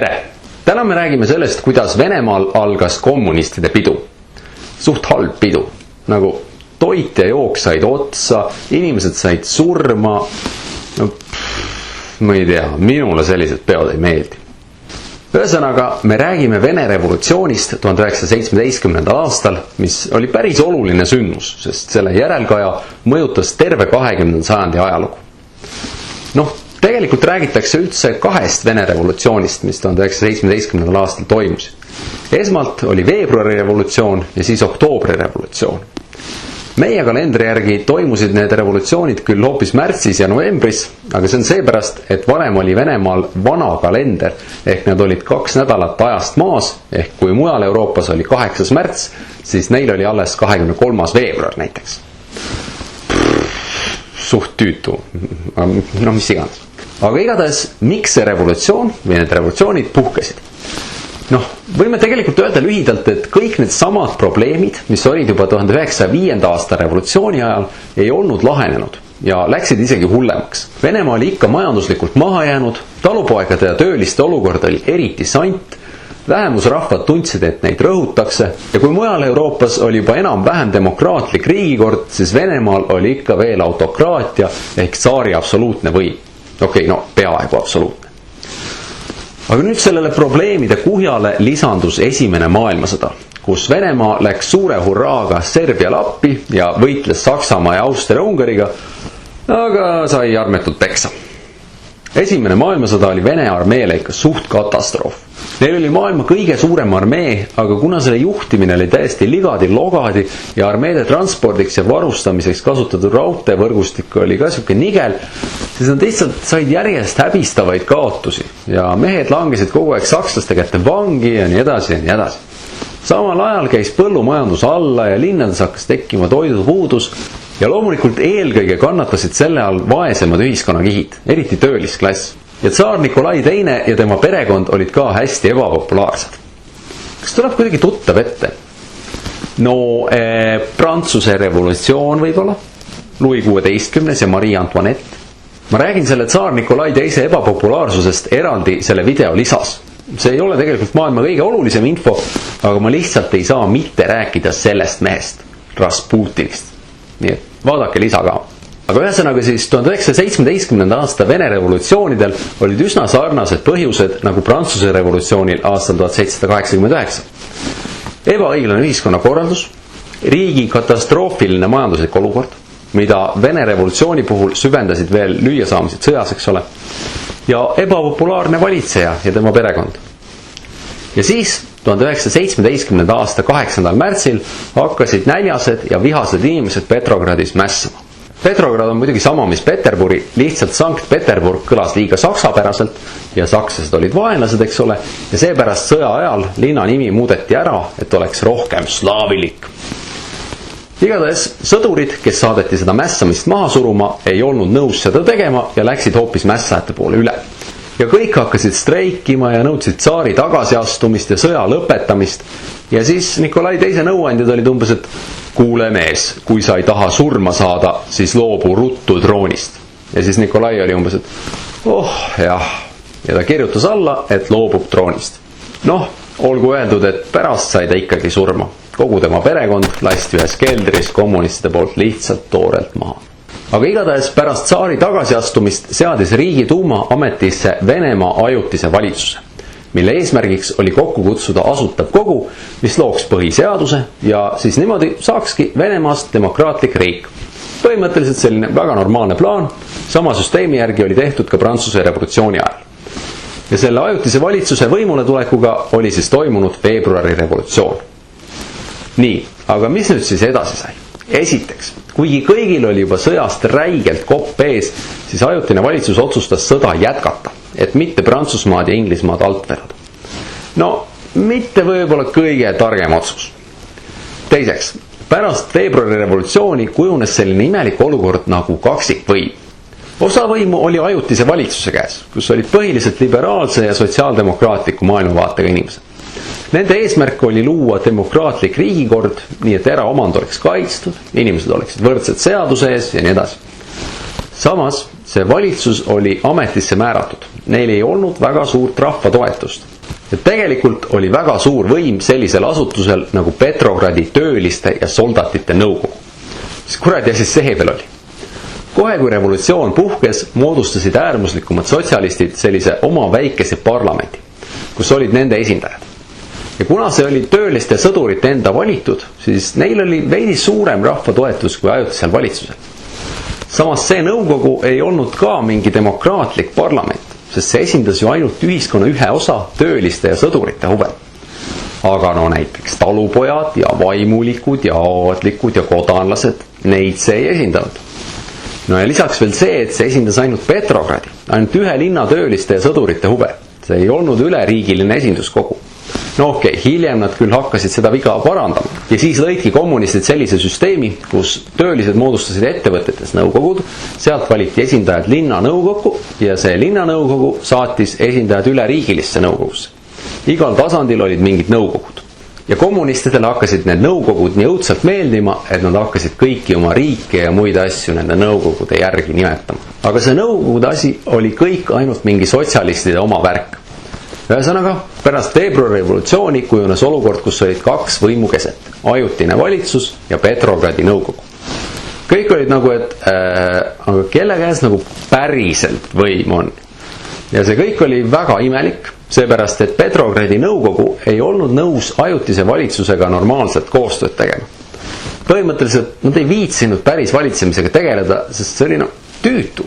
tere! Täna me räägime sellest, kuidas Venemaal algas kommunistide pidu. Suht halb pidu. Nagu toit ja jook said otsa, inimesed said surma. No, ma ei tea, minule sellised peod ei meeldi. Ühesõnaga, me räägime Vene revolutsioonist 1917. aastal, mis oli päris oluline sündmus, sest selle järelkaja mõjutas terve 20. sajandi ajalugu. Tegelikult räägitakse üldse kahest Vene revolutsioonist, mis 1917. aastal toimusid. Esmalt oli veebruari revolutsioon ja siis oktoobri revolutsioon. Meie kalendri järgi toimusid need revolutsioonid küll hoopis märtsis ja novembris, aga see on seepärast, et varem oli Venemaal vana kalender, ehk nad olid 2 nädalat ajast maas, ehk kui mujal Euroopas oli 8. märts, siis neil oli alles 23. veebruar näiteks. Suht tüütu, mis iganes. Aga igatahes, miks see revolutsioon või need revolutsioonid puhkesid? Võime tegelikult öelda lühidalt, et kõik need samad probleemid, mis olid juba 1905. aasta revolutsiooni ajal, ei olnud lahenenud ja läksid isegi hullemaks. Venemaa oli ikka majanduslikult maha jäänud, talupoegade ja tööliste olukord oli eriti sant, vähemusrahvad tundsid, et neid rõhutakse ja kui mujal Euroopas oli juba enam-vähem demokraatlik riigikord, siis Venemaal oli ikka veel autokraatia ehk tsaari absoluutne võim. Peaaegu absoluutne. Aga nüüd sellele probleemide kuhjale lisandus esimene maailmasõda, kus Venemaa läks suure hurraaga Serbiale appi ja võitles Saksamaa ja Austria-Ungariga, aga sai armetult peksa. Esimene maailmasõda oli Vene armeele ikka suht katastroof. Neil oli maailma kõige suurem armee, aga kuna selle juhtimine oli täiesti ligadi-logadi ja armeede transpordiks ja varustamiseks kasutatud raudteevõrgustik oli ka siuke nigel, siis nad lihtsalt said järjest häbistavaid kaotusi ja mehed langesid kogu aeg sakslaste kätte vangi ja nii edasi ja nii edasi. Samal ajal käis põllumajandus alla ja linnades hakkas tekkima toidupuudus ja loomulikult eelkõige kannatasid selle all vaesemad ühiskonnakihid, eriti töölisklass. Ja tsaar Nikolai II ja tema perekond olid ka hästi ebapopulaarsed. Kas tuleb kuidagi tuttav ette? Prantsuse revolutsioon võib-olla, Louis XVI ja Marie Antoinette. Ma räägin selle tsaar Nikolai II ebapopulaarsusest eraldi selle video lisas. See ei ole tegelikult maailma kõige olulisem info, aga ma lihtsalt ei saa mitte rääkida sellest mehest, Rasputinist. Nii et vaadake lisa ka. Aga ühesõnaga siis 1917. aasta Vene revolutsioonidel olid üsna sarnased põhjused nagu Prantsuse revolutsioonil aastal 1789. Ebaõiglane ühiskonnakorraldus, riigi katastroofiline majanduslik olukord, mida Vene revolutsiooni puhul süvendasid veel lüüasaamised sõjas, eks ole, ja ebapopulaarne valitseja ja tema perekond. Ja siis 1917. aasta 8. märtsil hakkasid näljased ja vihased inimesed Petrogradis mässama. Petrograd on muidugi sama, mis Peterburi, lihtsalt Sankt-Peterburg kõlas liiga saksapäraselt ja sakslased olid vaenlased, eks ole, ja seepärast sõja ajal linna nimi muudeti ära, et oleks rohkem slaavilik. Igatahes sõdurid, kes saadeti seda mässamist maha suruma, ei olnud nõus seda tegema ja läksid hoopis mässajate poole üle. Ja kõik hakkasid streikima ja nõudsid tsaari tagasiastumist ja sõja lõpetamist. Ja siis Nikolai II nõuandjad olid umbes, et kuule mees, kui sa ei taha surma saada, siis loobu ruttu troonist. Ja siis Nikolai oli umbes, et jah. Ja ta kirjutas alla, et loobub troonist. Olgu öeldud, et pärast sai ta ikkagi surma. Kogu tema perekond lasti ühes keldris kommunistide poolt lihtsalt toorelt maha. Aga igatahes pärast tsaari tagasiastumist seadis Riigiduuma ametisse Venemaa ajutise valitsuse, mille eesmärgiks oli kokku kutsuda asutav kogu, mis looks põhiseaduse ja siis niimoodi saakski Venemaast demokraatlik riik. Põhimõtteliselt selline väga normaalne plaan, sama süsteemi järgi oli tehtud ka Prantsuse revolutsiooni ajal. Ja selle ajutise valitsuse võimule tulekuga oli siis toimunud veebruari revolutsioon. Nii, aga mis nüüd siis edasi sai? Esiteks, kuigi kõigil oli juba sõjast räigelt kopp ees, siis ajutine valitsus otsustas sõda jätkata, et mitte Prantsusmaad ja Inglismaad alt vedada. Mitte võib-olla kõige targem otsus. Teiseks, pärast veebruari revolutsiooni kujunes selline imelik olukord nagu kaksikvõim. Osa võimu oli ajutise valitsuse käes, kus olid põhiliselt liberaalse ja sotsiaaldemokraatliku maailmavaatega inimesed. Nende eesmärk oli luua demokraatlik riigikord, nii et eraomand oleks kaitstud, inimesed oleksid võrdsed seaduse ees ja nii edasi. Samas, see valitsus oli ametisse määratud. Neil ei olnud väga suurt rahva toetust. Ja tegelikult oli väga suur võim sellisel asutusel nagu Petrogradi tööliste ja soldatite nõukogu. Mis kuradi asi see veel oli? Kohe kui revolutsioon puhkes, moodustasid äärmuslikumad sotsialistid sellise oma väikese parlamendi, kus olid nende esindajad. Ja kuna see oli tööliste sõdurite enda valitud, siis neil oli veidi suurem rahva toetus kui ajutisel valitsusel. Samas see nõukogu ei olnud ka mingi demokraatlik parlament, sest see esindas ju ainult ühiskonna ühe osa tööliste ja sõdurite huve. Aga no näiteks talupojad ja vaimulikud ja aadlikud ja kodanlased, neid see ei esindanud. No ja lisaks veel see, et see esindas ainult Petrogradi, ainult ühe linna tööliste ja sõdurite huve. See ei olnud üleriigiline esinduskogu. No okei, hiljem nad küll hakkasid seda viga parandama. Ja siis lõidki kommunistid sellise süsteemi, kus töölised moodustasid ettevõtetes nõukogud, sealt valiti esindajad linnanõukokku ja see linnanõukogu saatis esindajad üleriigilisse nõukogusse. Igal tasandil olid mingid nõukogud. Ja kommunistidele hakkasid need nõukogud nii õudselt meeldima, et nad hakkasid kõiki oma riike ja muid asju nende nõukogude järgi nimetama. Aga see nõukogude asi oli kõik ainult mingi sotsialistide oma värk. Ühesõnaga, pärast veebruari revolutsiooni kujunes olukord, kus olid kaks võimukeset, ajutine valitsus ja Petrogradi nõukogu. Kõik olid nagu, et aga kelle käes nagu päriselt võim on. Ja see kõik oli väga imelik, seepärast, et Petrogradi nõukogu ei olnud nõus ajutise valitsusega normaalselt koostööd tegema. Põhimõtteliselt nad ei viitsinud päris valitsemisega tegeleda, sest see oli tüütu.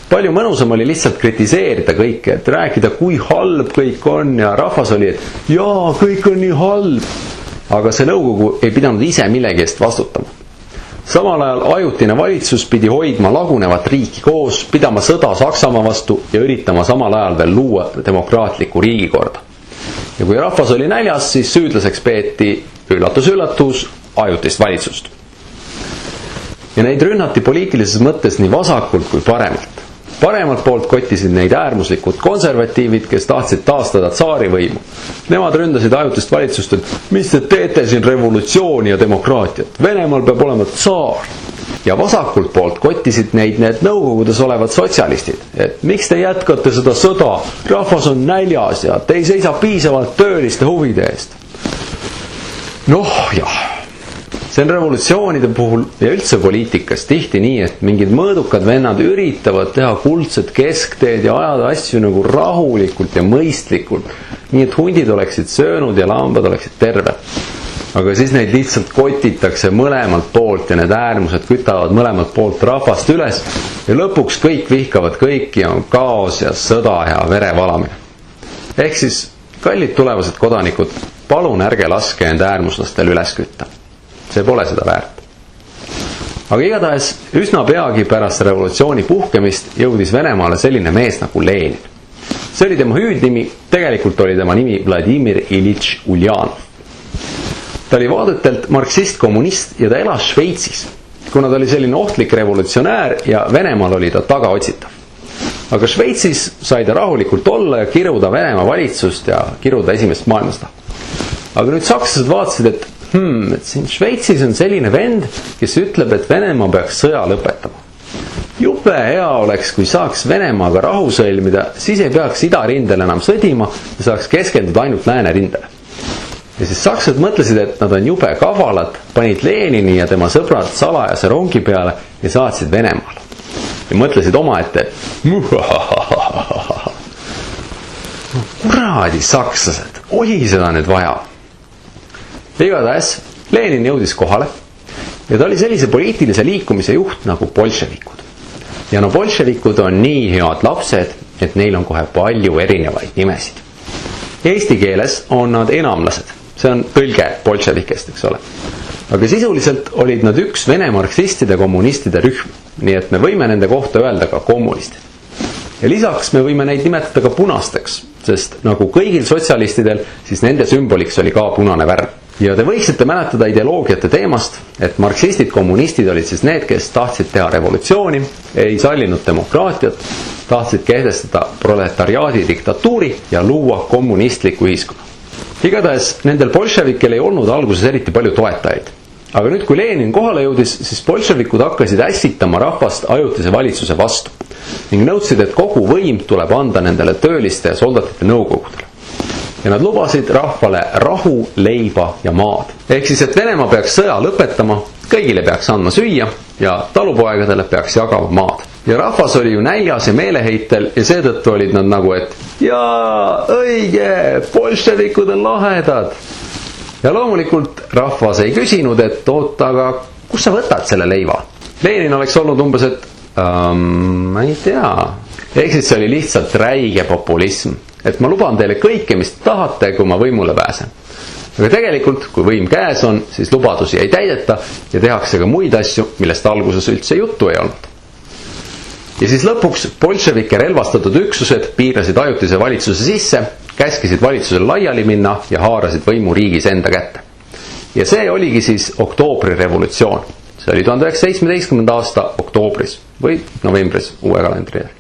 Palju mõnusam oli lihtsalt kritiseerida kõike, et rääkida, kui halb kõik on ja rahvas oli, et jaa, kõik on nii halb. Aga see nõukogu ei pidanud ise millegi eest vastutama. Samal ajal ajutine valitsus pidi hoidma lagunevat riiki koos, pidama sõda Saksamaa vastu ja üritama samal ajal veel luua demokraatliku riigikorda. Ja kui rahvas oli näljas, siis süüdlaseks peeti, üllatus, ajutist valitsust. Ja neid rünnati poliitilises mõttes nii vasakult kui paremalt. Paremalt poolt kottisid neid äärmuslikud konservatiivid, kes tahtsid taastada tsaarivõimu. Nemad ründasid ajutist valitsust, et mis te teete siin revolutsiooni ja demokraatiat? Venemaal peab olema tsaar. Ja vasakult poolt kottisid neid need nõukogudes olevad sotsialistid, et miks te jätkate seda sõda? Rahvas on näljas ja te ei seisa piisavalt tööliste huvide eest. Noh, jah. See on revolutsioonide puhul ja üldse poliitikas tihti nii, et mingid mõõdukad vennad üritavad teha kuldset keskteed ja ajada asju nagu rahulikult ja mõistlikult, nii et hundid oleksid söönud ja lambad oleksid terved. Aga siis neid lihtsalt kotitakse mõlemalt poolt ja need äärmused kütavad mõlemalt poolt rahvast üles ja lõpuks kõik vihkavad kõiki ja on kaos ja sõda ja verevalamine. Ehk siis, kallid tulevased kodanikud, palun ärge laske end äärmuslastel üles kütta. See pole seda väärt. Aga igatahes üsna peagi pärast revolutsiooni puhkemist jõudis Venemaale selline mees nagu Lenin. See oli tema hüüdnimi, tegelikult oli tema nimi Vladimir Iljitš Uljanov. Ta oli vaadetelt marksist-kommunist ja ta elas Šveitsis, kuna ta oli selline ohtlik revolutsionäär ja Venemaal oli ta tagaotsitav. Aga Šveitsis sai ta rahulikult olla ja kiruda Venemaa valitsust ja kiruda esimest maailmasõda. Aga nüüd sakslased vaatasid, et siin Šveitsis on selline vend, kes ütleb, et Venemaa peaks sõja lõpetama. Jube hea oleks, kui saaks Venemaaga rahu sõlmida, siis ei peaks idarindel enam sõdima ja saaks keskenduda ainult läänerindele. Ja siis sakslased mõtlesid, et nad on jube kavalad, panid Lenini ja tema sõbrad salajase rongi peale ja saatsid Venemaale. Ja mõtlesid omaette, kuradi sakslased, oli seda nüüd vaja. Igatahes Lenin jõudis kohale ja ta oli sellise poliitilise liikumise juht nagu bolševikud. Ja no bolševikud on nii head lapsed, et neil on kohe palju erinevaid nimesid. Eesti keeles on nad enamlased, see on tõlge bolševikest, eks ole. Aga sisuliselt olid nad üks vene marksistide kommunistide rühm, nii et me võime nende kohta öelda ka kommunistid. Ja lisaks me võime neid nimetada ka punasteks, sest nagu kõigil sotsialistidel, siis nende sümboliks oli ka punane värv. Ja te võiksite mäletada ideoloogiate teemast, et marksistid, kommunistid olid siis need, kes tahtsid teha revolutsiooni, ei sallinud demokraatiat, tahtsid kehtestada proletariaadi diktatuuri ja luua kommunistliku ühiskonna. Igatahes nendel bolševikel ei olnud alguses eriti palju toetajaid. Aga nüüd, kui Lenin kohale jõudis, siis bolševikud hakkasid ässitama rahvast ajutise valitsuse vastu. ning nõudsid, et kogu võim tuleb anda nendele tööliste ja soldatite nõukogudele. Ja nad lubasid rahvale rahu, leiba ja maad. Ehk siis, et Venemaa peaks sõja lõpetama, kõigile peaks andma süüa ja talupoegadele peaks jagama maad. Ja rahvas oli ju näljas ja meeleheitel ja seetõttu olid nad nagu, et jaa, õige, bolševikud on lahedad. Ja loomulikult rahvas ei küsinud, et oota, aga kus sa võtad selle leiva? Lenin oleks olnud umbes, et ma ei tea. Ehk siis see oli lihtsalt räige populism. Et ma luban teile kõike, mis tahate, kui ma võimule pääsen. Aga tegelikult, kui võim käes on, siis lubadusi ei täideta ja tehakse ka muid asju, millest alguses üldse juttu ei olnud. Ja siis lõpuks bolševike relvastatud üksused piirasid ajutise valitsuse sisse, käskisid valitsusel laiali minna ja haarasid võimu riigis enda kätte. Ja see oligi siis oktoobri revolutsioon. See oli 1917. aasta oktoobris või novembris uue kalendri järgi.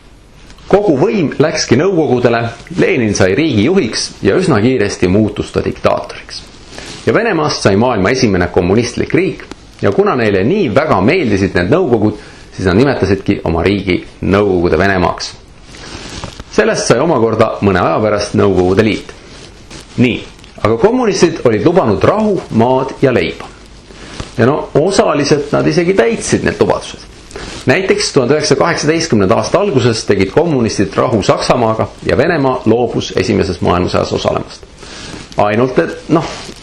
Kogu võim läkski nõukogudele, Lenin sai riigi juhiks ja üsna kiiresti muutus ta diktaatoriks. Ja Venemaast sai maailma esimene kommunistlik riik ja kuna neile nii väga meeldisid need nõukogud, siis nad nimetasidki oma riigi Nõukogude Venemaaks. Sellest sai omakorda mõne aja pärast Nõukogude Liit. Nii, aga kommunistid olid lubanud rahu, maad ja leiba. Ja osaliselt nad isegi täitsid need lubadused. Näiteks 1918. aasta alguses tegid kommunistid rahu Saksamaaga ja Venemaa loobus esimeses maailmasõjas osalemast. Ainult, et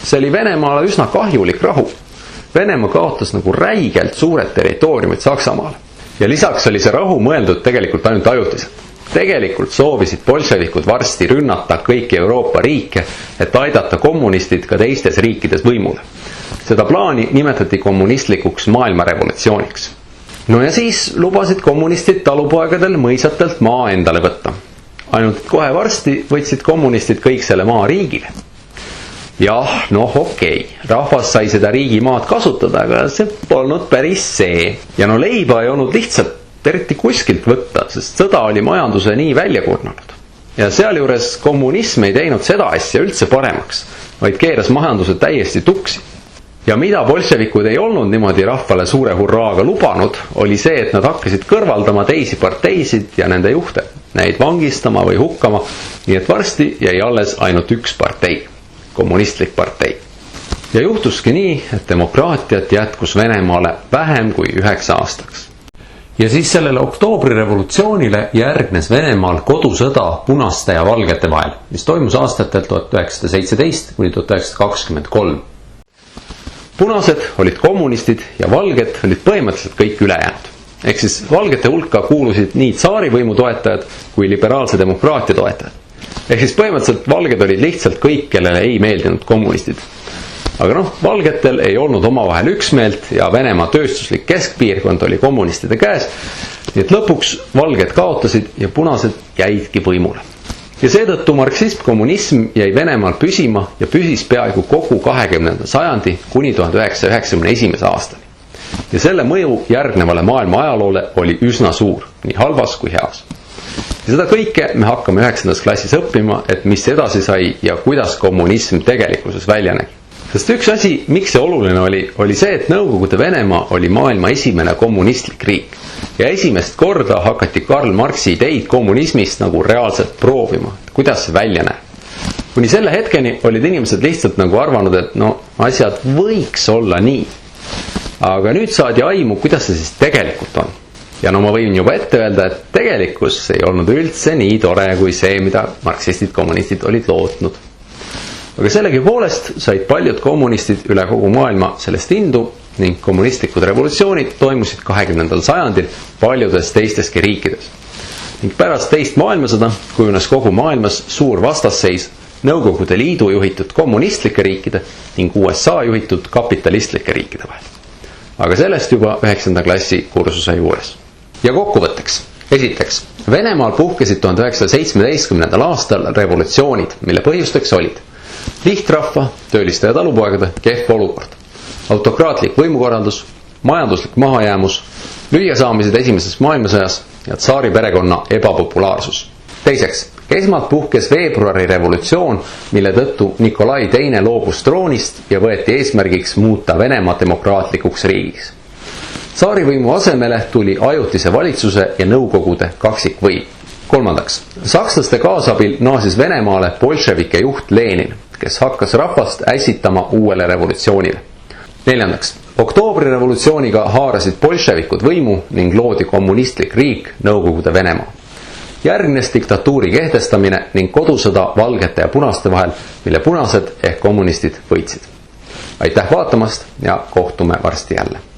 see oli Venemaale üsna kahjulik rahu. Venemaa kaotas nagu räigelt suured territooriumid Saksamaale. Ja lisaks oli see rahu mõeldud tegelikult ainult ajutiselt. Tegelikult soovisid bolševikud varsti rünnata kõiki Euroopa riike, et aidata kommunistid ka teistes riikides võimule. Seda plaani nimetati kommunistlikuks maailmarevolutsiooniks. No ja siis lubasid kommunistid talupoegadel mõisatelt maa endale võtta. Ainult kohe varsti võtsid kommunistid kõik selle maa riigile. Jah, okei, rahvas sai seda riigimaad kasutada, aga see polnud päris see. Ja leiba ei olnud lihtsalt eriti kuskilt võtta, sest sõda oli majanduse nii välja kurnunud. Ja sealjuures kommunism ei teinud seda asja üldse paremaks, vaid keeras majanduse täiesti tuksi. Ja mida bolševikud ei olnud niimoodi rahvale suure hurraaga lubanud, oli see, et nad hakkasid kõrvaldama teisi parteisid ja nende juhte, neid vangistama või hukkama, nii et varsti jäi alles ainult üks partei, kommunistlik partei. Ja juhtuski nii, et demokraatiat jätkus Venemaale vähem kui 9 aastaks. Ja siis sellele oktoobri revolutsioonile järgnes Venemaal kodusõda punaste ja valgete vahel, mis toimus aastatel 1917 kuni 1923. Punased olid kommunistid ja valged olid põhimõtteliselt kõik ülejäänud. Ehk siis valgete hulka kuulusid nii tsaarivõimu toetajad kui liberaalse demokraatia toetajad. Ehk siis põhimõtteliselt valged olid lihtsalt kõik, kellele ei meeldinud kommunistid. Aga valgetel ei olnud omavahel üksmeelt ja Venemaa tööstuslik keskpiirkond oli kommunistide käes, nii et lõpuks valged kaotasid ja punased jäidki võimule. Ja seetõttu marksism, kommunism jäi Venemaal püsima ja püsis peaaegu kogu 20. sajandi kuni 1991. aastani. Ja selle mõju järgnevale maailma ajaloole oli üsna suur, nii halvas kui heas. Ja seda kõike me hakkame 9. klassis õppima, et mis edasi sai ja kuidas kommunism tegelikkuses välja nägi. Sest üks asi, miks see oluline oli see, et Nõukogude Venemaa oli maailma esimene kommunistlik riik. Ja esimest korda hakati Karl Marxi ideid kommunismist nagu reaalselt proovima, kuidas see välja näeb. Kuni selle hetkeni olid inimesed lihtsalt nagu arvanud, et asjad võiks olla nii. Aga nüüd saadi aimu, kuidas see siis tegelikult on. Ja ma võin juba ette öelda, et tegelikkus ei olnud üldse nii tore kui see, mida marksistid, kommunistid olid lootnud. Aga sellegipoolest said paljud kommunistid üle kogu maailma sellest indu ning kommunistlikud revolutsioonid toimusid 20. sajandil paljudes teisteski riikides. Ning pärast teist maailmasõda kujunes kogu maailmas suur vastasseis Nõukogude Liidu juhitud kommunistlike riikide ning USA juhitud kapitalistlike riikide vahel. Aga sellest juba 9. klassi kursuse juures. Ja kokkuvõtteks. Esiteks, Venemaal puhkesid 1917. aastal revolutsioonid, mille põhjusteks olid lihtrahva, tööliste ja talupoegade kehv olukord, autokraatlik võimukorraldus, majanduslik mahajäämus, lüüasaamised esimeses maailmasõjas ja tsaari perekonna ebapopulaarsus. Teiseks, esmalt puhkes veebruari revolutsioon, mille tõttu Nikolai II loobus troonist ja võeti eesmärgiks muuta Venemaa demokraatlikuks riigiks. Tsaarivõimu asemele tuli ajutise valitsuse ja nõukogude kaksikvõim. 3. Sakslaste kaasabil naasis Venemaale bolševike juht Lenin, kes hakkas rahvast ässitama uuele revolutsioonile. 4. Oktoobrirevolutsiooniga haarasid bolševikud võimu ning loodi kommunistlik riik Nõukogude Venemaa. Järgnes diktatuuri kehtestamine ning kodusõda valgete ja punaste vahel, mille punased ehk kommunistid võitsid. Aitäh vaatamast ja kohtume varsti jälle!